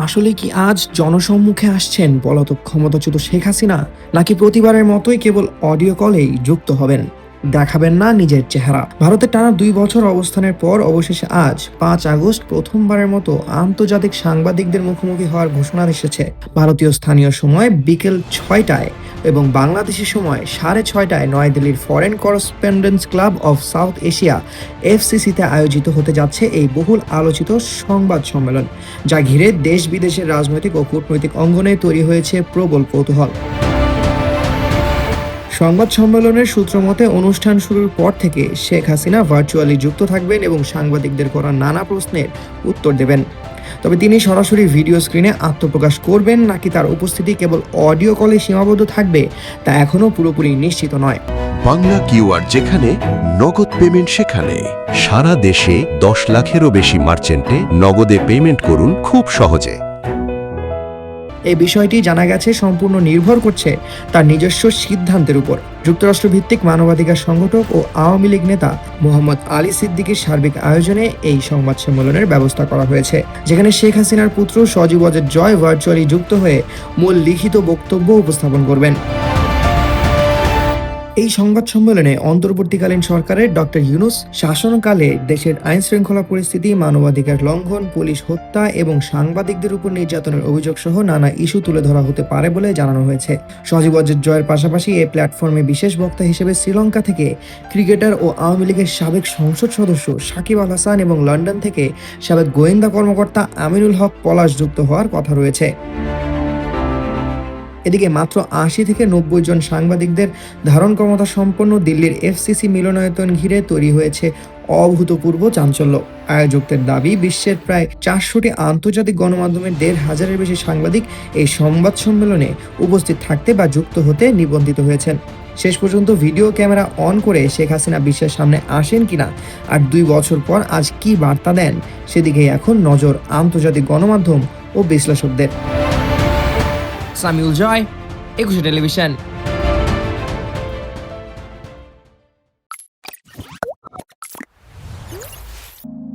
আসলে কি আজ জনসম্মুখে আসছেন পলাতক ক্ষমতাচ্যুত শেখ হাসিনা, নাকি প্রতিবারের মতোই কেবল অডিও কলেই যুক্ত হবেন, দেখাবেন না নিজের চেহারা? ভারতে টানা ২ বছর অবস্থানের পর অবশেষে আজ ৫ আগস্ট প্রথমবারের মতো আন্তর্জাতিক সাংবাদিকদের মুখোমুখি হওয়ার ঘোষণা এসেছে। ভারতীয় স্থানীয় সময় বিকেল ৬টায় এবং বাংলাদেশি সময় ৬:৩০টায় নয়াদিল্লির foreign correspondence club of South Asia এফসিসিতে আয়োজিত হতে যাচ্ছে এই বহুল আলোচিত সংবাদ সম্মেলন, যা ঘিরে দেশ বিদেশের রাজনৈতিক ও কূটনৈতিক অঙ্গনে তৈরি হয়েছে প্রবল কৌতূহল। সংবাদ সম্মেলনের সূত্র মতে, অনুষ্ঠান শুরুর পর থেকে শেখ হাসিনা ভার্চুয়ালি যুক্ত থাকবেন এবং সাংবাদিকদের করা নানা প্রশ্নের উত্তর দেবেন। তবে তিনি সরাসরি ভিডিও স্ক্রিনে আত্মপ্রকাশ করবেন নাকি তার উপস্থিতি কেবল অডিও কলে সীমাবদ্ধ থাকবে, তা এখনও পুরোপুরি নিশ্চিত নয়। বাংলা কিউআর যেখানে, নগদ পেমেন্ট সেখানে। সারা দেশে 10 লাখেরও বেশি মার্চেন্টে নগদে পেমেন্ট করুন খুব সহজে। এই বিষয়টি জানা গেছে সম্পূর্ণ নির্ভর করছে তার নিজস্ব সিদ্ধান্তের উপর। যুক্তরাষ্ট্র ভিত্তিক মানবাধিকার সংগঠক ও আওয়ামী লীগ নেতা মোহাম্মদ আলী সিদ্দিকীর সার্বিক আয়োজনে এই সংবাদ সম্মেলনের ব্যবস্থা করা হয়েছে, যেখানে শেখ হাসিনার পুত্র সজীব ওয়াজেদ জয় ভার্চুয়ালি যুক্ত হয়ে মূল লিখিত বক্তব্য উপস্থাপন করবেন। এই সংবাদ সম্মেলনে অন্তর্বর্তীকালীন সরকারের ডক্টর ইউনূস শাসনকালে দেশের আইন শৃঙ্খলা পরিস্থিতি, মানবাধিকার লঙ্ঘন, পুলিশ হত্যা এবং সাংবাদিকদের উপর নির্যাতনের অভিযোগ সহ নানা ইস্যু তুলে ধরা হতে পারে বলে জানানো হয়েছে। সজীব ওয়াজেদ জয়ের পাশাপাশি এই প্ল্যাটফর্মে বিশেষ বক্তা হিসেবে শ্রীলঙ্কা থেকে ক্রিকেটার ও আওয়ামী লীগের সাবেক সংসদ সদস্য সাকিব আল হাসান এবং লন্ডন থেকে সাবেক গোয়েন্দা কর্মকর্তা আমিনুল হক পলাশ যুক্ত হওয়ার কথা রয়েছে। এদিকে মাত্র ৮০ থেকে ৯০ জন সাংবাদিকদের ধারণ ক্ষমতা সম্পন্ন দিল্লির এফসিসি মিলনায়তন ঘিরে তৈরি হয়েছে অভূতপূর্ব চাঞ্চল্য। আয়োজকদের দাবি, বিশ্বের প্রায় ৪০০টি আন্তর্জাতিক গণমাধ্যমের ১৫০০-এর বেশি সাংবাদিক এই সংবাদ সম্মেলনে উপস্থিত থাকতে বা যুক্ত হতে নিবন্ধিত হয়েছেন। শেষ পর্যন্ত ভিডিও ক্যামেরা অন করে শেখ হাসিনা বিশ্বের সামনে আসেন কিনা আর ২ বছর পর আজ কি বার্তা দেন, সেদিকেই এখন নজর আন্তর্জাতিক গণমাধ্যম ও বিশ্লেষকদের। সামিউল জয়, ২১ টেলিভিশন।